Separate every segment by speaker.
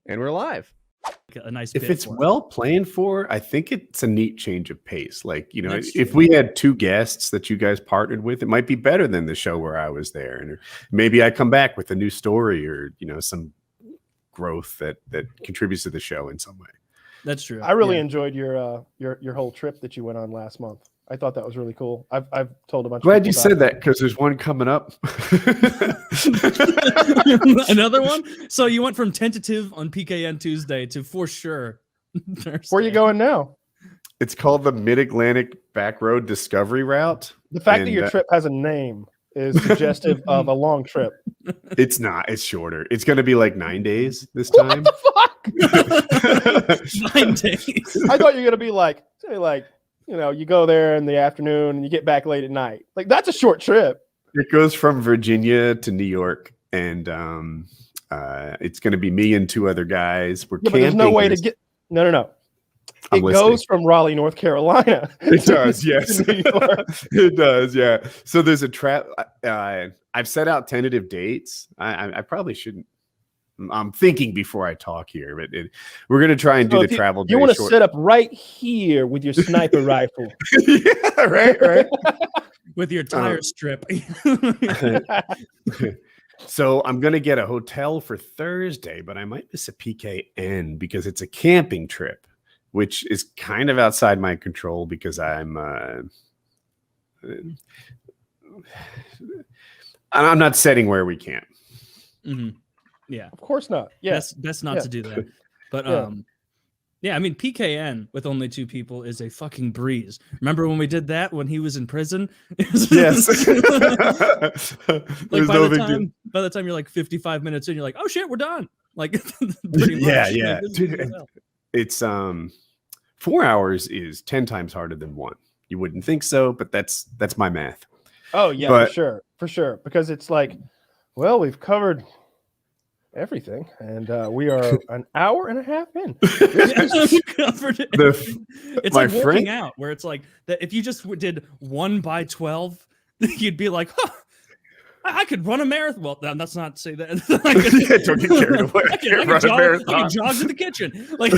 Speaker 1: And we're live.
Speaker 2: A nice
Speaker 3: if it's well planned for, I think it's a neat change of pace. Like, you know,
Speaker 2: That's
Speaker 3: if
Speaker 2: true.
Speaker 3: we had two guests that you guys partnered with, it might be better than the show where I was there. And maybe I come back with a new story or, you know, some growth that contributes to the show in some way.
Speaker 2: That's true.
Speaker 4: I really enjoyed your whole trip that you went on last month. I thought that was really cool. I've told a bunch of
Speaker 3: Glad
Speaker 4: people
Speaker 3: you said that, because there's one coming up.
Speaker 2: Another one? So you went from tentative on PKN Tuesday to for sure Thursday.
Speaker 4: Where are you going now?
Speaker 3: It's called the Mid-Atlantic Back Road Discovery Route.
Speaker 4: The fact that your trip has a name is suggestive of a long trip.
Speaker 3: It's not. It's shorter. It's going to be like 9 days this time.
Speaker 4: What the
Speaker 2: fuck? 9 days.
Speaker 4: I thought you were going to be like, say like, you know, you go there in the afternoon and you get back late at night. Like, that's a short trip.
Speaker 3: It goes from Virginia to New York, and it's going to be me and two other guys. We're
Speaker 4: Yeah, but
Speaker 3: camping.
Speaker 4: there's no way to get. No.
Speaker 3: I'm
Speaker 4: It
Speaker 3: listening.
Speaker 4: goes from Raleigh, North Carolina.
Speaker 3: It does, yes.
Speaker 4: to New York.
Speaker 3: It does, yeah. So there's a trap. I've set out tentative dates. I probably shouldn't. I'm thinking before I talk here, but we're going to try and do the travel.
Speaker 4: You want to set up right here with your sniper rifle.
Speaker 3: Yeah, right.
Speaker 2: With your tire strip.
Speaker 3: So I'm going to get a hotel for Thursday, but I might miss a PKN because it's a camping trip, which is kind of outside my control because I'm not setting where we camp.
Speaker 2: Mm-hmm. Yeah,
Speaker 4: of course not. Yeah,
Speaker 2: best not to do that. But yeah, I mean, PKN with only 2 people is a fucking breeze. Remember when we did that when he was in prison?
Speaker 3: Yes.
Speaker 2: Like by the time you're like 55 minutes in, you're like, oh shit, we're done. Like, pretty much.
Speaker 3: Yeah.
Speaker 2: Like,
Speaker 3: Dude, it's 4 hours is 10 times harder than 1. You wouldn't think so, but that's my math.
Speaker 4: Oh yeah, for sure. Because it's like, well, we've covered everything, and we are an hour and a half in.
Speaker 2: It's like working out, where it's like that. If you just did 1 by 12, you'd be like, huh, I could run a marathon. Well, that's not to say that.
Speaker 3: Don't get carried away. I
Speaker 2: can jog in the kitchen. Like,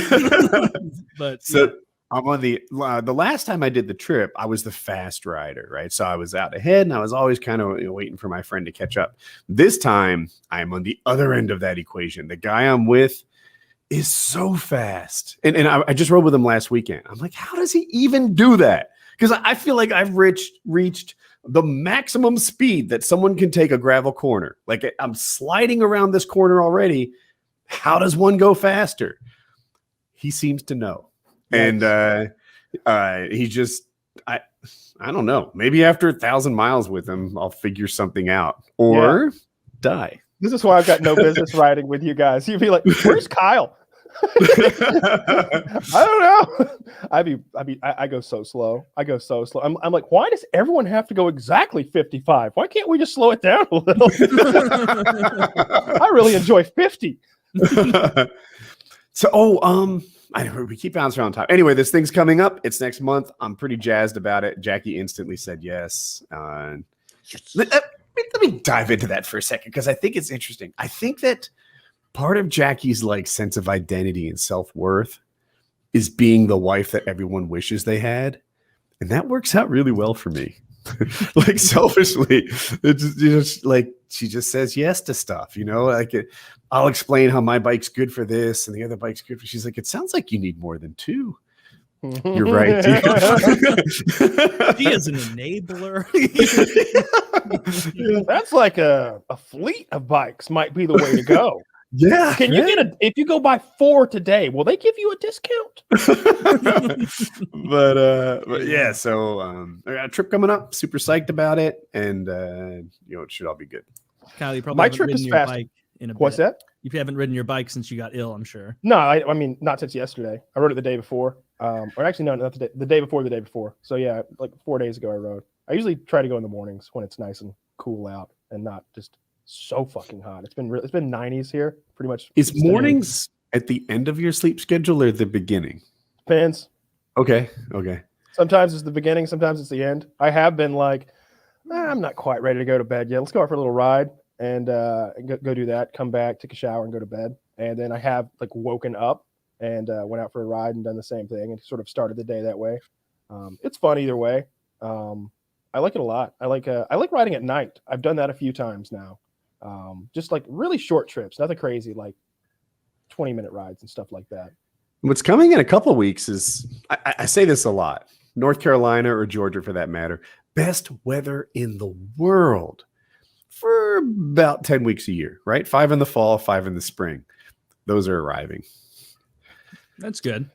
Speaker 2: but
Speaker 3: so. I'm on the last time I did the trip, I was the fast rider, right? So I was out ahead, and I was always kind of waiting for my friend to catch up. This time, I'm on the other end of that equation. The guy I'm with is so fast, and I just rode with him last weekend. I'm like, how does he even do that? Because I feel like I've reached the maximum speed that someone can take a gravel corner. Like, I'm sliding around this corner already. How does one go faster? He seems to know. And he just, I don't know. Maybe after 1,000 miles with him, I'll figure something out or die.
Speaker 4: This is why I've got no business riding with you guys. You'd be like, "Where's Kyle?" I don't know. I go so slow. I'm like, why does everyone have to go exactly 55? Why can't we just slow it down a little? I really enjoy 50.
Speaker 3: So, we keep bouncing around time. Anyway, this thing's coming up. It's next month. I'm pretty jazzed about it. Jackie instantly said yes. Let me dive into that for a second, because I think it's interesting. I think that part of Jackie's like sense of identity and self-worth is being the wife that everyone wishes they had. And that works out really well for me. Like, selfishly, it's just like she just says yes to stuff, you know, like I'll explain how my bike's good for this and the other bike's good for. She's like, it sounds like you need more than 2. You're right.
Speaker 2: She is an enabler.
Speaker 4: That's like a fleet of bikes might be the way to go.
Speaker 3: Yeah.
Speaker 4: Can you get if you go buy 4 today, will they give you a discount?
Speaker 3: but yeah, so I got a trip coming up, super psyched about it, and it should all be good.
Speaker 2: Kyle, you probably
Speaker 4: my
Speaker 2: haven't
Speaker 4: trip
Speaker 2: ridden
Speaker 4: is
Speaker 2: your
Speaker 4: fast.
Speaker 2: bike in a
Speaker 4: What's
Speaker 2: bit.
Speaker 4: that?
Speaker 2: You haven't ridden your bike since you got ill, I'm sure.
Speaker 4: No, I mean not since yesterday. I rode it the day before. Or actually no, not the day before the day before. So yeah, like 4 days ago I rode. I usually try to go in the mornings when it's nice and cool out and not just so fucking hot. It's been 90s here pretty much.
Speaker 3: Is mornings at the end of your sleep schedule or the beginning?
Speaker 4: Depends.
Speaker 3: Okay.
Speaker 4: Sometimes it's the beginning, sometimes it's the end. I have been like, I'm not quite ready to go to bed yet. Let's go out for a little ride and go do that, come back, take a shower and go to bed. and then I have like woken up and went out for a ride and done the same thing and sort of started the day that way. It's fun either way. I like it a lot. I like riding at night. I've done that a few times now. Just like really short trips, nothing crazy, like 20-minute rides and stuff like that.
Speaker 3: What's coming in a couple of weeks is, I say this a lot, North Carolina or Georgia for that matter, best weather in the world for about 10 weeks a year, right? 5 in the fall, 5 in the spring. Those are arriving.
Speaker 2: That's good.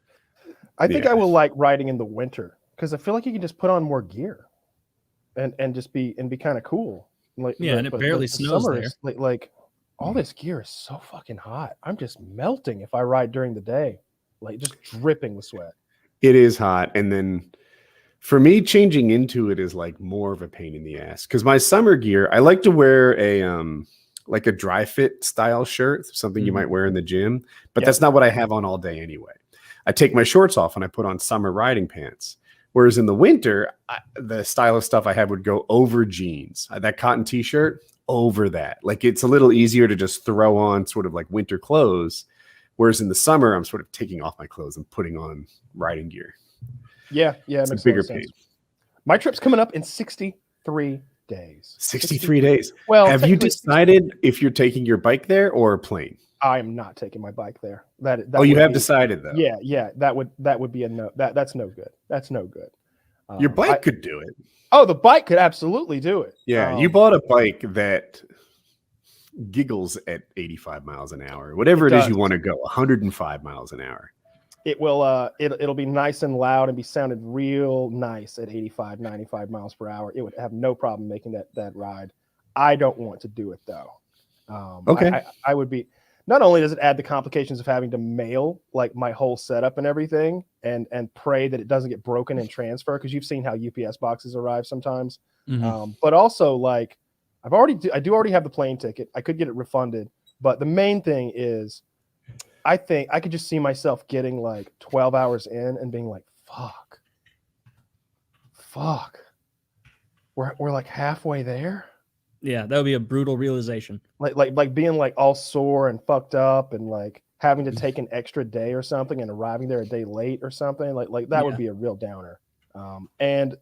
Speaker 4: I think I will like riding in the winter because I feel like you can just put on more gear and just be kind of cool. Like,
Speaker 2: and it barely snows there.
Speaker 4: Like all this gear is so fucking hot. I'm just melting if I ride during the day, like just dripping with sweat.
Speaker 3: It is hot. And then for me, changing into it is like more of a pain in the ass because my summer gear, I like to wear like a dry fit style shirt, something you might wear in the gym, but that's not what I have on all day anyway. I take my shorts off and I put on summer riding pants. Whereas in the winter, the style of stuff I had would go over jeans, that cotton t-shirt over that. Like it's a little easier to just throw on sort of like winter clothes. Whereas in the summer, I'm sort of taking off my clothes and putting on riding gear.
Speaker 4: Yeah.
Speaker 3: It's a bigger pain.
Speaker 4: My trip's coming up in 63 days.
Speaker 3: 63 days.
Speaker 4: Well,
Speaker 3: have you decided if you're taking your bike there or a plane?
Speaker 4: I am not taking my bike there. That
Speaker 3: you have decided though.
Speaker 4: Yeah. That would be a no. That's no good. That's no good.
Speaker 3: Your bike could do it.
Speaker 4: Oh, the bike could absolutely do it.
Speaker 3: Yeah, you bought a bike that giggles at 85 miles an hour. Whatever it is you want to go, 105 miles an hour.
Speaker 4: It will. It'll be nice and loud and be sounded real nice at 85, 95 miles per hour. It would have no problem making that ride. I don't want to do it though.
Speaker 3: Okay.
Speaker 4: I would be. Not only does it add the complications of having to mail like my whole setup and everything and pray that it doesn't get broken and transfer, because you've seen how UPS boxes arrive sometimes. But also like I do already have the plane ticket. I could get it refunded. But the main thing is I think I could just see myself getting like 12 hours in and being like, fuck. We're like halfway there.
Speaker 2: Yeah, that would be a brutal realization.
Speaker 4: Like being like all sore and fucked up and like having to take an extra day or something and arriving there a day late or something. Like that would be a real downer. And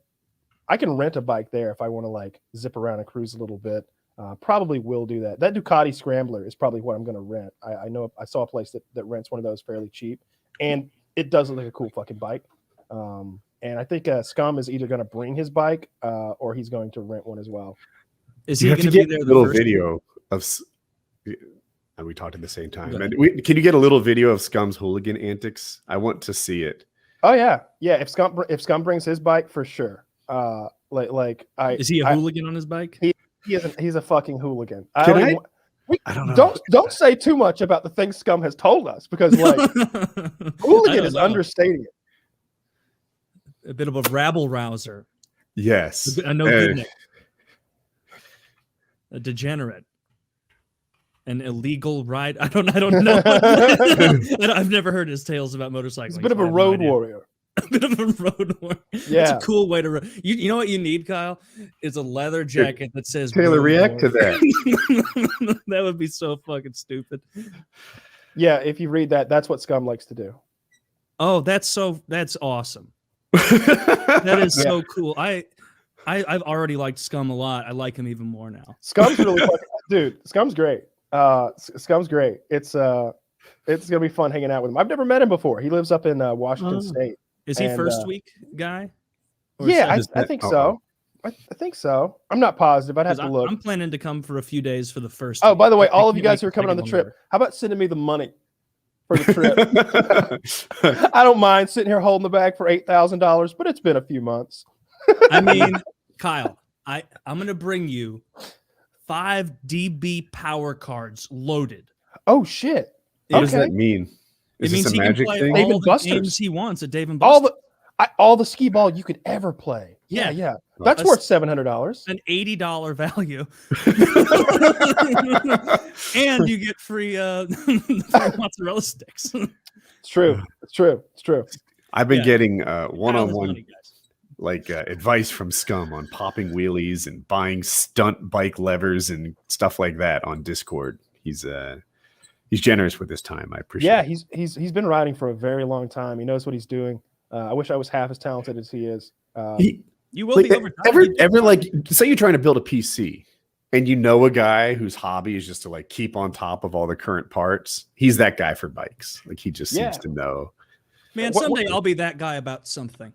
Speaker 4: I can rent a bike there if I want to like zip around and cruise a little bit. Probably will do that. That Ducati Scrambler is probably what I'm going to rent. I know I saw a place that rents one of those fairly cheap, and it does look like a cool fucking bike. And I think Scum is either going to bring his bike or he's going to rent one as well.
Speaker 2: Is he going to be there?
Speaker 3: A little video of, and we talked at the same time. And can you get a little video of Scum's hooligan antics? I want to see it.
Speaker 4: Oh yeah. If Scum brings his bike for sure. Is
Speaker 2: he a hooligan on his bike?
Speaker 4: He's a fucking hooligan.
Speaker 3: I don't know.
Speaker 4: Don't say too much about the things Scum has told us, because like hooligan is understating it.
Speaker 2: A bit of a rabble rouser.
Speaker 3: Yes.
Speaker 2: A no-goodnik. A degenerate, an illegal ride. I don't know. I've never heard his tales about motorcycling.
Speaker 4: He's a bit of a road warrior.
Speaker 2: A bit of a road warrior.
Speaker 4: Yeah,
Speaker 2: it's a cool way to. You know what you need, Kyle? Is a leather jacket that says
Speaker 3: Taylor. React to that.
Speaker 2: That would be so fucking stupid.
Speaker 4: Yeah, if you read that, that's what Scum likes to do.
Speaker 2: Oh, that's awesome. That is so cool. I've already liked Scum a lot. I like him even more now.
Speaker 4: Scum's really fucking, dude. Scum's great. Scum's great. It's gonna be fun hanging out with him. I've never met him before. He lives up in Washington State.
Speaker 2: Is he first week guy?
Speaker 4: Yeah, I think so. I think so. I'm not positive. I'd have to look.
Speaker 2: I'm planning to come for a few days for the first.
Speaker 4: Oh, by the way, all of you guys who are coming on the trip, how about sending me the money for the trip? I don't mind sitting here holding the bag for $8,000, but it's been a few months.
Speaker 2: I mean, Kyle, I'm going to bring you 5 DB power cards loaded.
Speaker 4: Oh, shit.
Speaker 3: What does that mean?
Speaker 2: It means he can play all the games he wants at Dave & Buster's.
Speaker 4: All the skee ball you could ever play. Yeah. That's worth $700.
Speaker 2: An $80 value. And you get free mozzarella sticks.
Speaker 4: It's true.
Speaker 3: I've been getting one-on-one advice from Scum on popping wheelies and buying stunt bike levers and stuff like that on Discord. He's He's generous with his time. I appreciate.
Speaker 4: Yeah,
Speaker 3: it.
Speaker 4: he's been riding for a very long time. He knows what he's doing. I wish I was half as talented as he is.
Speaker 2: You will
Speaker 3: like,
Speaker 2: be over time.
Speaker 3: Ever like, say you're trying to build a PC and you know a guy whose hobby is just to like keep on top of all the current parts. He's that guy for bikes. Like he just seems to know.
Speaker 2: Man, someday I'll be that guy about something.